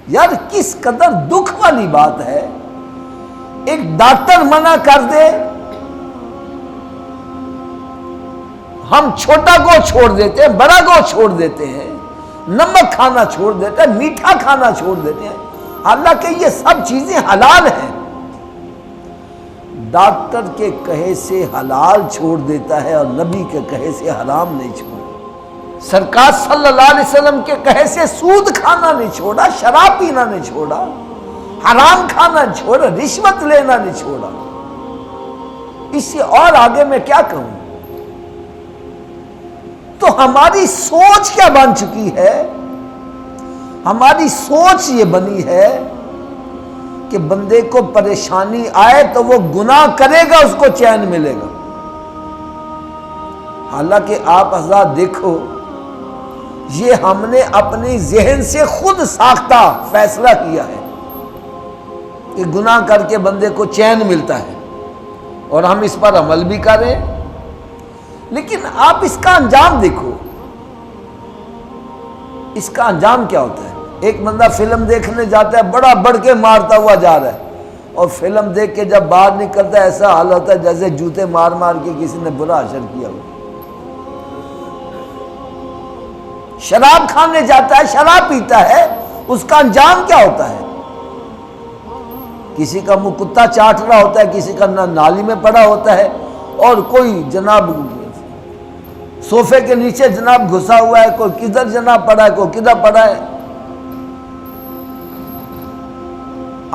یار کس قدر دکھ والی بات ہے، ایک ڈاکٹر منع کر دے، ہم چھوٹا کو چھوڑ دیتے ہیں، بڑا کو چھوڑ دیتے ہیں، نمک کھانا چھوڑ دیتے ہیں، میٹھا کھانا چھوڑ دیتے ہیں، حالانکہ یہ سب چیزیں حلال ہیں۔ ڈاکٹر کے کہے سے حلال چھوڑ دیتا ہے اور نبی کے کہے سے حرام نہیں چھوڑا۔ سرکار صلی اللہ علیہ وسلم کے کہے سے سود کھانا نہیں چھوڑا، شراب پینا نہیں چھوڑا، حرام کھانا نہیں چھوڑا، رشوت لینا نہیں چھوڑا۔ اس سے اور آگے میں کیا کہوں؟ تو ہماری سوچ کیا بن چکی ہے؟ ہماری سوچ یہ بنی ہے کہ بندے کو پریشانی آئے تو وہ گناہ کرے گا، اس کو چین ملے گا۔ حالانکہ آپ حضرات دیکھو، یہ ہم نے اپنی ذہن سے خود ساختہ فیصلہ کیا ہے کہ گناہ کر کے بندے کو چین ملتا ہے، اور ہم اس پر عمل بھی کریں۔ لیکن آپ اس کا انجام دیکھو، اس کا انجام کیا ہوتا ہے؟ ایک بندہ فلم دیکھنے جاتا ہے، بڑا بڑھ کے مارتا ہوا جا رہا ہے، اور فلم دیکھ کے جب باہر نکلتا ہے ایسا حال ہوتا ہے جیسے جوتے مار مار کے کسی نے برا اشر کیا ہو۔ شراب کھانے جاتا ہے، شراب پیتا ہے، اس کا انجام کیا ہوتا ہے؟ کسی کا منہ کتا چاٹ رہا ہوتا ہے، کسی کا نالی میں پڑا ہوتا ہے، اور کوئی جناب صوفے کے نیچے جناب گھسا ہوا ہے، کوئی کدھر جناب پڑا ہے، کوئی کدھر پڑا ہے۔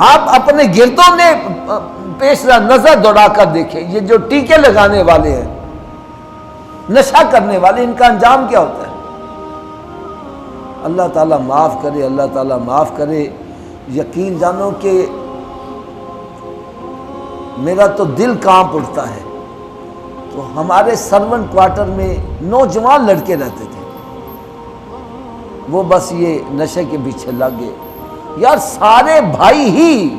آپ اپنے گردوں نے پیش نظر دوڑا کر دیکھیں، یہ جو ٹیکے لگانے والے ہیں، نشہ کرنے والے، ان کا انجام کیا ہوتا ہے؟ اللہ تعالیٰ معاف کرے، اللہ تعالیٰ معاف کرے۔ یقین جانو کہ میرا تو دل کانپ اٹھتا ہے۔ تو ہمارے سرونٹ کوارٹر میں نوجوان لڑکے رہتے تھے، وہ بس یہ نشے کے پیچھے لگ گئے۔ یار سارے بھائی ہی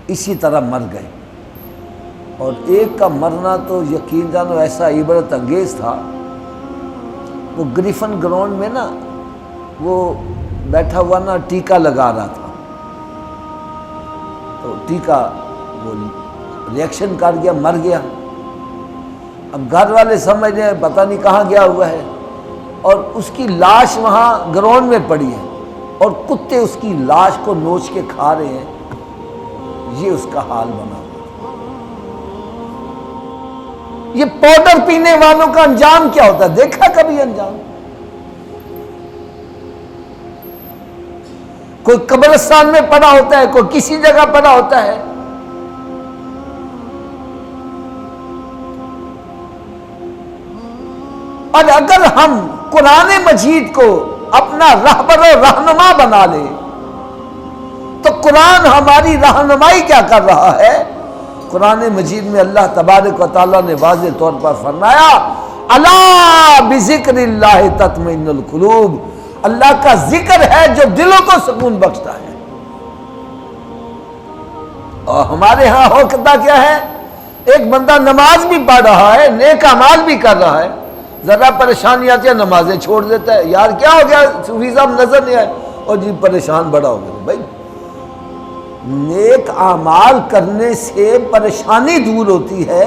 اسی طرح مر گئے، اور ایک کا مرنا تو یقین جانو ایسا عبرت انگیز تھا۔ وہ گریفن گراؤنڈ میں نا وہ بیٹھا ہوا نا ٹیکا لگا رہا تھا، تو ٹیکا وہ ریئیکشن کر گیا، مر گیا۔ اب گھر والے سمجھ رہے ہیں پتہ نہیں کہاں گیا ہوا ہے، اور اس کی لاش وہاں گراؤنڈ میں پڑی ہے، اور کتے اس کی لاش کو نوچ کے کھا رہے ہیں۔ یہ اس کا حال بنا۔ یہ پاؤڈر پینے والوں کا انجام کیا ہوتا ہے؟ دیکھا کبھی انجام؟ کوئی قبرستان میں پڑا ہوتا ہے، کوئی کسی جگہ پڑا ہوتا ہے۔ اور اگر ہم قرآن مجید کو اپنا رہبر و رہنما بنا لے تو قرآن ہماری رہنمائی کیا کر رہا ہے؟ قرآن مجید میں اللہ تبارک و تعالیٰ نے واضح طور پر فرمایا، الا بذکر اللہ تطمئن القلوب، اللہ کا ذکر ہے جو دلوں کو سکون بخشتا ہے۔ اور ہمارے ہاں ہوتا کیا ہے؟ ایک بندہ نماز بھی پڑھ رہا ہے، نیک اعمال بھی کر رہا ہے، ذرا پریشانی آتی ہے نمازیں چھوڑ دیتا ہے۔ یار کیا ہو گیا؟ صوفی صاحب نظر نہیں آئے، اور جی پریشان بڑا ہو گیا۔ بھائی نیک اعمال کرنے سے پریشانی دور ہوتی ہے،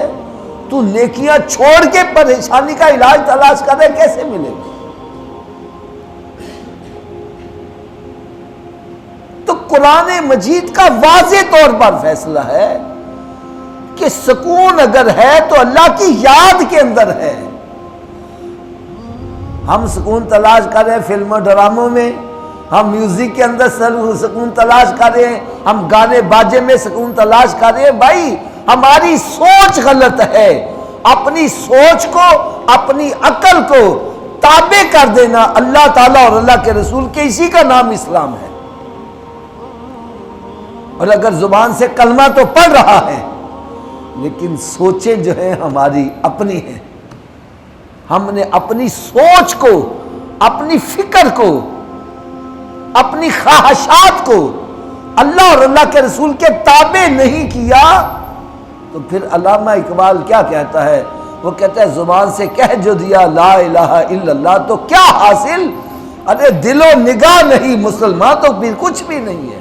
تو نیکیاں چھوڑ کے پریشانی کا علاج تلاش کرے، کیسے ملے گا؟ تو قرآن مجید کا واضح طور پر فیصلہ ہے کہ سکون اگر ہے تو اللہ کی یاد کے اندر ہے۔ ہم سکون تلاش کر رہے ہیں فلموں ڈراموں میں، ہم میوزک کے اندر سکون تلاش کر رہے ہیں، ہم گانے باجے میں سکون تلاش کر رہے ہیں۔ بھائی ہماری سوچ غلط ہے۔ اپنی سوچ کو، اپنی عقل کو تابع کر دینا اللہ تعالیٰ اور اللہ کے رسول کے، اسی کا نام اسلام ہے۔ اور اگر زبان سے کلمہ تو پڑھ رہا ہے، لیکن سوچیں جو ہیں ہماری اپنی ہیں۔ ہم نے اپنی سوچ کو، اپنی فکر کو، اپنی خواہشات کو اللہ اور اللہ کے رسول کے تابع نہیں کیا، تو پھر علامہ اقبال کیا کہتا ہے؟ وہ کہتا ہے زبان سے کہہ جو دیا لا الہ الا اللہ تو کیا حاصل، ارے دل و نگاہ نہیں مسلمان تو پھر کچھ بھی نہیں ہے.